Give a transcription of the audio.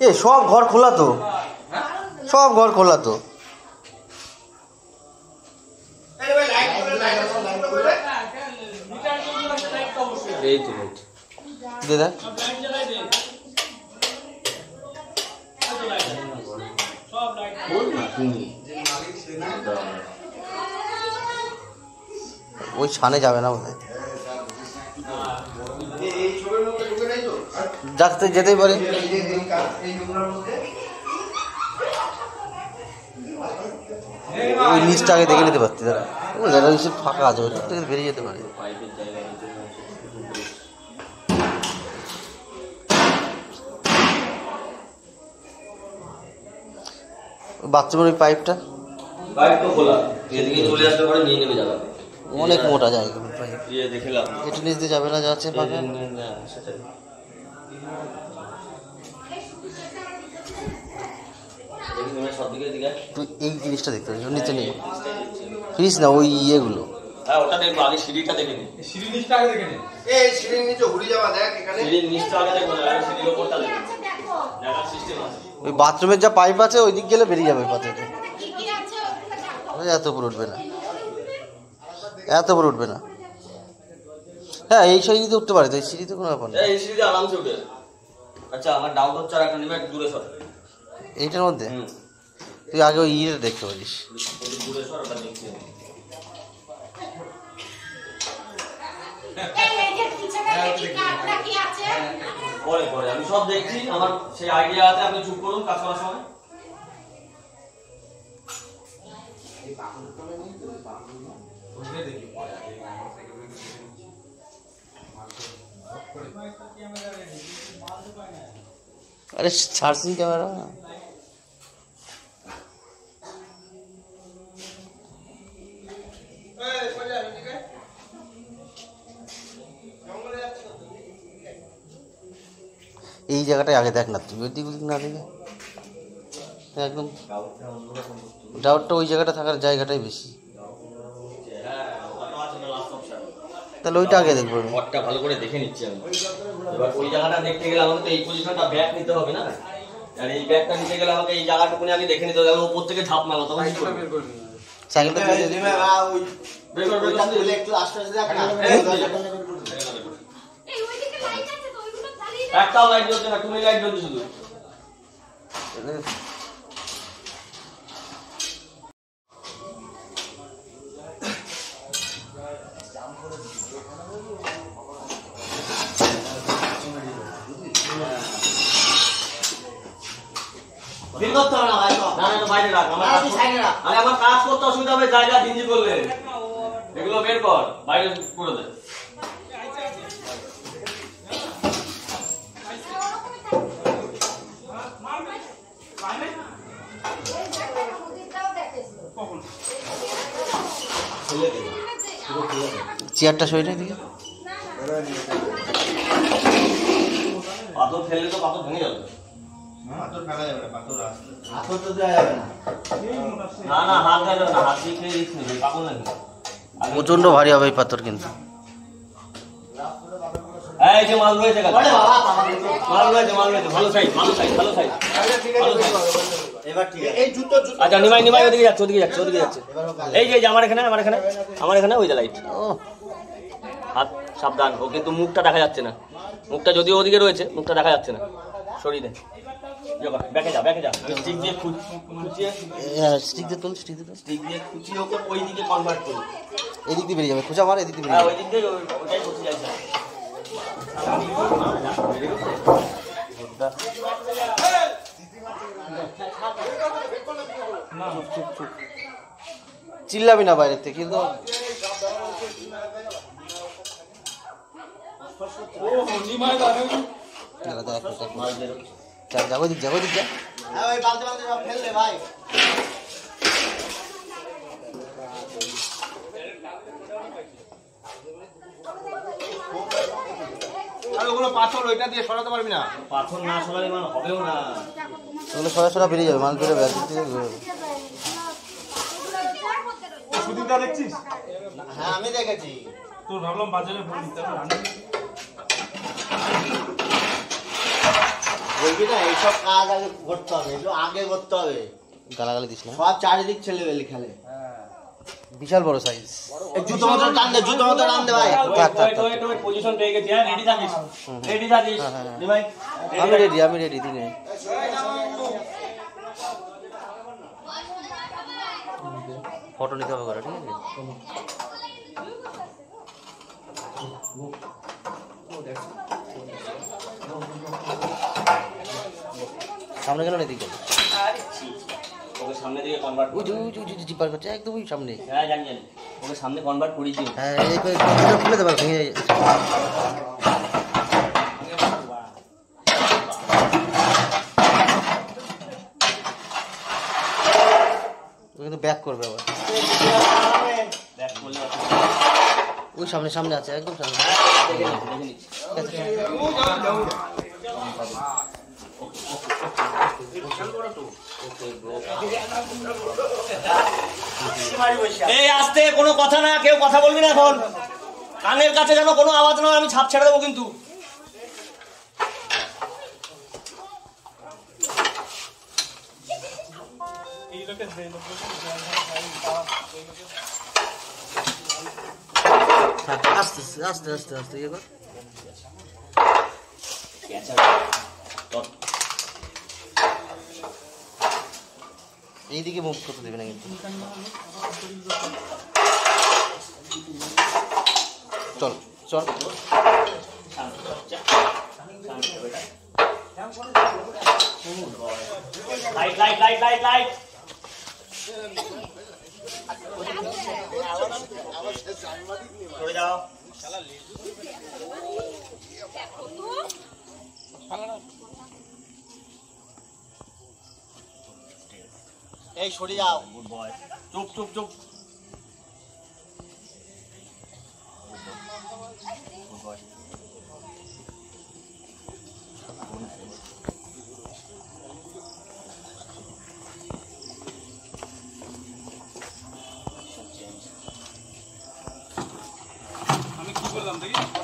এ সব ঘর খোলা তো, সব ঘর খোলা তো। এই তো দাদা ওই ছানে যাবে না বোধ হয়, যাতে যেতেই পারে। ওই নিচটা আগে দেখে নিতে পারতি তারা, ওই জায়গা নিশ্চয় ফাঁকা আছে, ওই থেকে বেরিয়ে যেতে পারে। বাথরুমের ওই পাইপটা খোলা, এদিকে চলে আসতে পারে, নিয়ে নেবে যাবে। অনেক মোটা জায়গা, দেখলাম এটা নিচ দিয়ে যাবে না, যাচ্ছে ফাঁকা। তুই এই জিনিসটা দেখতে পাচ্ছিস, নিচে নেই ফ্রিজ না, ওই ইয়েগুলো। ওটা দেখবো আগে, সিঁড়িটা দেখে নি, সিঁড়ির নিচটা আগে দেখে নি। এই সিঁড়ির নিচে ঘুরে যাওয়া দেখ, এখানে সিঁড়ির নিচটা আগে দেখবো না, সিঁড়ির উপরটা দেখো, দেখার সিস্টেম আছে। ওই বাথরুমের যা পাইপ আছে ওই দিক গেলে বেরিয়ে যাবে পাথর। এত উপর উঠবে না, এত উপর উঠবে না। হ্যাঁ এই সিঁড়িতে উঠতে পারে তো, এই সিঁড়িতে কোনো ব্যাপার না, এই সিঁড়িতে আরামসে উঠে। আচ্ছা আমার ডাউট হচ্ছে আর একটা নিবে, একটু দূরে সর এইটার মধ্যে। তুই আগে ওই ইয়েটা দেখতে পারিস, দূরে সর, ওটা দেখছি। পরে পরে আমি সব দেখছি, আমার সেই আইডিয়া আছে, আপনি চুপ করুন কাজ করার সময়। আরে সার্চিং ক্যামেরা এই জায়গাটায় আগে দেখ না, তুই ওইদিক ওদিক না দেখে একদম ডাউটটা ওই জায়গাটা থাকার জায়গাটাই বেশি, তাহলে ওইটা আগে দেখবো। ঘরটা ভালো করে দেখে নিচ্ছি আমি, এবার ওই জায়গাটা দেখতে গেলে আমাকে তো এই পজিশনটা ব্যাক নিতে হবে না, আর এই ব্যাকটা নিতে গেলে আমাকে এই জায়গাটুকুনি আগে দেখে নিতে হবে, উপর থেকে ঝাঁপ মারো তখন কি করবে? সাইকেলটা বের কর, বের কর, একটু আস্তে আস্তে দেখ না, একটাও লাইট জ্বলছে না, তুমি লাইট জ্বলছে শুধু। আমার কাজ করতে অসুবিধা হবে, জায়গা ভিঞ্জি করলে এগুলো বের কর, বাইরে করে দে। চেয়ারটা সরিয়ে দিকে, পাথর ফেললে তো পাথর ভেঙে যাবে। পাথর ফেলা যাবে না, পাথর হাত তো দেওয়া যাবে না। না না হাত দেওয়া যাবে না, হাত দিয়ে খেয়ে রিস্ক নেবে, পাগল নাকি? প্রচন্ড ভারী হবে এই পাথর কিন্তু। এই যে মাল রয়েছে, মাল রয়েছে, মাল রয়েছে, ভালো সাইজ, ভালো সাইজ, ভালো সাইজ, ভালো সাইজ। এবার ঠিক আছে, এই জুতো আচ্ছা নিমাই নিমাই ওদিকে যাচ্ছে, ওদিকে যাচ্ছে, ওদিকে যাচ্ছে। এই যে আমার এখানে, আমার এখানে, আমার এখানে ওই যে লাইট। হাত সাবধান, ও কিন্তু মুখটা দেখা যাচ্ছে না, মুখটা যদিও ওদিকে রয়েছে, মুখটা দেখা যাচ্ছে না, সরিয়ে দে। ব্যাকে যা, ব্যাকে যা, স্টিক দিয়ে খুঁচিয়ে, স্টিক দিয়ে তুল, স্টিক দিয়ে তুল, স্টিক দিয়ে খুঁচিয়ে ওকে ওই দিকে কনভার্ট করি। এদিক দিয়ে বেরিয়ে যাবে, খোঁজা মার, এদিক দিয়ে বেরিয়ে হ্যাঁ যাবে। ওই দিক দিয়ে, ওটাই করতে যাচ্ছে। চিল্লাবি না বাইরের থেকে কিন্তু। যাবো দিক, যাবো দিক, যা। ওগুলো পাথর, ওইটা দিয়ে সরাতে পারবি না, পাথর না সরালে মানে হবেও না, ওগুলো সরাসরি বেরিয়ে যাবে, মাল ধরে ব্যাগ থেকে ঘুরে যাবে। সুদীপটা দেখছিস? হ্যাঁ আমি দেখেছি, তোর ভাবলাম বাজারে ফোন দিতে হবে। বলবি না এইসব কাজ আগে করতে হবে, এসব আগে করতে হবে। গালাগালি দিস না। সব চারিদিক ছেলেবেলে খেলে। বিশাল বড় সাইজ। জুতো মতো টান দে, জুতো মতো টান দে ভাই। পজিশন পেয়ে গেছি। হ্যাঁ, রেডি থাকিস, রেডি থাকিস। রে ভাই, আমি রেডি দিনে। ফটো নিতে হবে করে, ঠিক আছে? সামনে গেল না এদিকে? ওকে সামনে দিকে কনভার্ট ওই যে জিপার করছে একদম ওই সামনে। হ্যাঁ, জানি জানি, ওকে সামনে কনভার্ট করেছি। হ্যাঁ, এই কম্পিউটার খুলে দেবার ভেঙে যায়। ও কিন্তু ব্যাক করবে আবার। ব্যাক করলে ওই সামনে আছে, একদম সামনে। এই আস্তে, কোনো কথা না, কেউ কথা বলবি না এখন। কানের কাছে যেন কোনো আওয়াজ না হয়, আমি ছাপ ছেড়ে দেবো কিন্তু। আস্তে আস্তে আস্তে আস্তে ইয়ে কর। এইদিকে মুভ করতে দেবে না কিন্তু। চল চল। Light light light light light. সরে যাও। এই সরে যাও। Good boy. চুপ চুপ চুপ। Good boy. আমি কি করলাম দেখি?